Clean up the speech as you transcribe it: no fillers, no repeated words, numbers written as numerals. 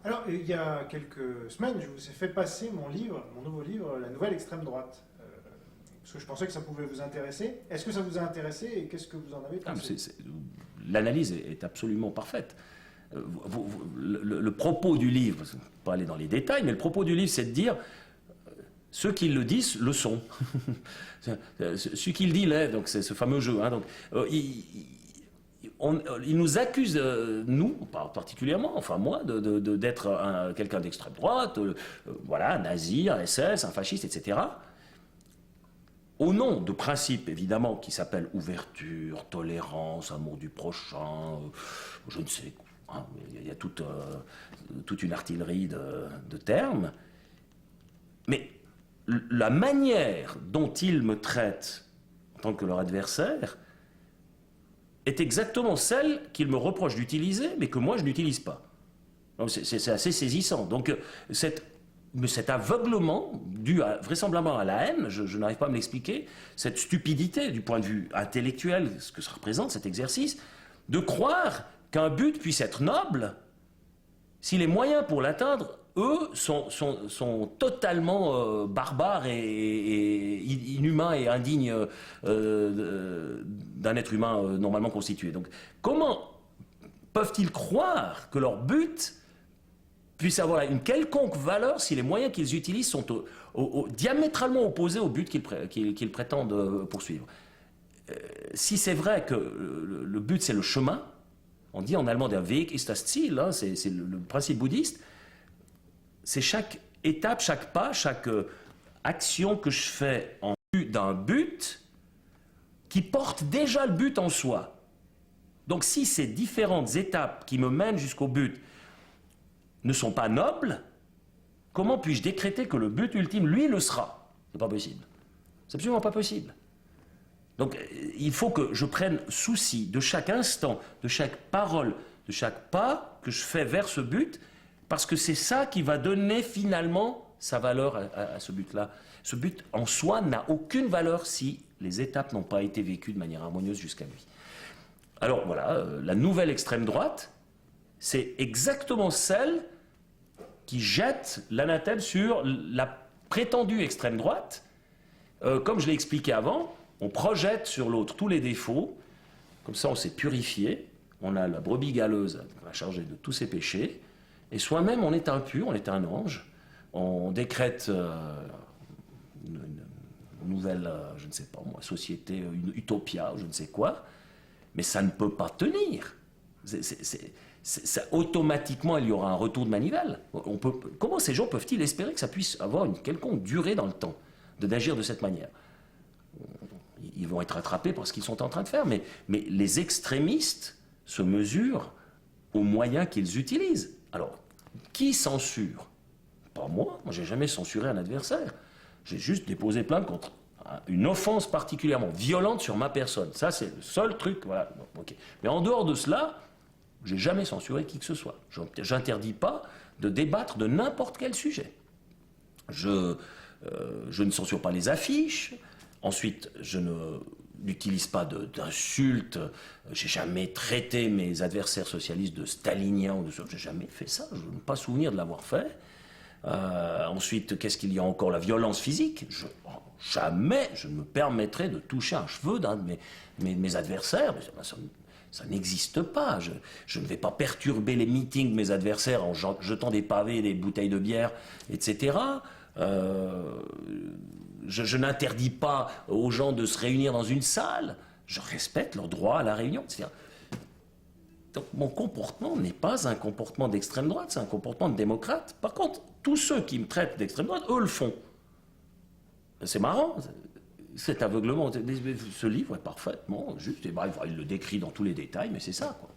Alors, il y a quelques semaines, je vous ai fait passer mon nouveau livre, La Nouvelle Extrême Droite. Parce que je pensais que ça pouvait vous intéresser. Est-ce que ça vous a intéressé et qu'est-ce que vous en avez pensé? L'analyse est absolument parfaite. Le propos du livre, je ne vais pas aller dans les détails, mais le propos du livre, c'est de dire ceux qui le disent le sont. Celui qui le dit l'est, donc c'est ce fameux jeu. Hein, donc, il nous accuse, nous, particulièrement, enfin moi, d'être quelqu'un d'extrême droite, voilà, nazi, un SS, un fasciste, etc. Au nom de principes, évidemment, qui s'appellent ouverture, tolérance, amour du prochain, je ne sais quoi. Hein, il y a toute une artillerie de termes. Mais la manière dont ils me traitent en tant que leur adversaire est exactement celle qu'ils me reprochent d'utiliser, mais que moi je n'utilise pas. C'est assez saisissant. Donc cet aveuglement, dû vraisemblablement à la haine, je n'arrive pas à me l'expliquer, cette stupidité du point de vue intellectuel, ce que ça représente, cet exercice, de croire qu'un but puisse être noble si les moyens pour l'atteindre, eux, sont totalement barbares et inhumains et indignes d'un être humain normalement constitué. Donc, comment peuvent-ils croire que leur but puisse avoir une quelconque valeur si les moyens qu'ils utilisent sont diamétralement opposés au but qu'ils prétendent poursuivre? Si c'est vrai que le but c'est le chemin, on dit en allemand der Weg ist das Ziel, hein, c'est le principe bouddhiste, c'est chaque étape, chaque pas, chaque action que je fais en vue d'un but qui porte déjà le but en soi. Donc si ces différentes étapes qui me mènent jusqu'au but ne sont pas nobles, comment puis-je décréter que le but ultime, lui, le sera? C'est pas possible. C'est absolument pas possible. Donc il faut que je prenne souci de chaque instant, de chaque parole, de chaque pas que je fais vers ce but, parce que c'est ça qui va donner finalement sa valeur à ce but-là. Ce but en soi n'a aucune valeur si les étapes n'ont pas été vécues de manière harmonieuse jusqu'à lui. Alors voilà, la nouvelle extrême droite, c'est exactement celle qui jette l'anathème sur la prétendue extrême droite. Comme je l'ai expliqué avant, on projette sur l'autre tous les défauts, comme ça on s'est purifié, on a la brebis galeuse à charger de tous ses péchés, et soi-même on est impur, on est un ange, on décrète une nouvelle, je ne sais pas moi, société, une utopia, je ne sais quoi, mais ça ne peut pas tenir. Automatiquement, il y aura un retour de manivelle. Comment ces gens peuvent-ils espérer que ça puisse avoir une quelconque durée dans le temps, d'agir de cette manière? Ils vont être rattrapés par ce qu'ils sont en train de faire, mais les extrémistes se mesurent aux moyens qu'ils utilisent. Alors, qui censure? Pas moi. Moi, j'ai jamais censuré un adversaire. J'ai juste déposé plainte contre une offense particulièrement violente sur ma personne. Ça, c'est le seul truc. Voilà. Bon, okay. Mais en dehors de cela, j'ai jamais censuré qui que ce soit. J'interdis pas de débattre de n'importe quel sujet. Je ne censure pas les affiches. Ensuite, je n'utilise pas d'insultes. J'ai jamais traité mes adversaires socialistes de staliniens. J'ai jamais fait ça. Je n'ai pas souvenir de l'avoir fait. Ensuite, qu'est-ce qu'il y a encore? La violence physique. Jamais je ne me permettrai de toucher un cheveu d'un de mes adversaires. Ça n'existe pas. Je ne vais pas perturber les meetings de mes adversaires en jetant des pavés, des bouteilles de bière, etc. Je n'interdis pas aux gens de se réunir dans une salle. Je respecte leur droit à la réunion. Donc mon comportement n'est pas un comportement d'extrême droite, c'est un comportement de démocrate. Par contre, tous ceux qui me traitent d'extrême droite, eux le font. C'est marrant, cet aveuglement. Ce livre est parfaitement juste. Et bref, il le décrit dans tous les détails, mais c'est ça, quoi.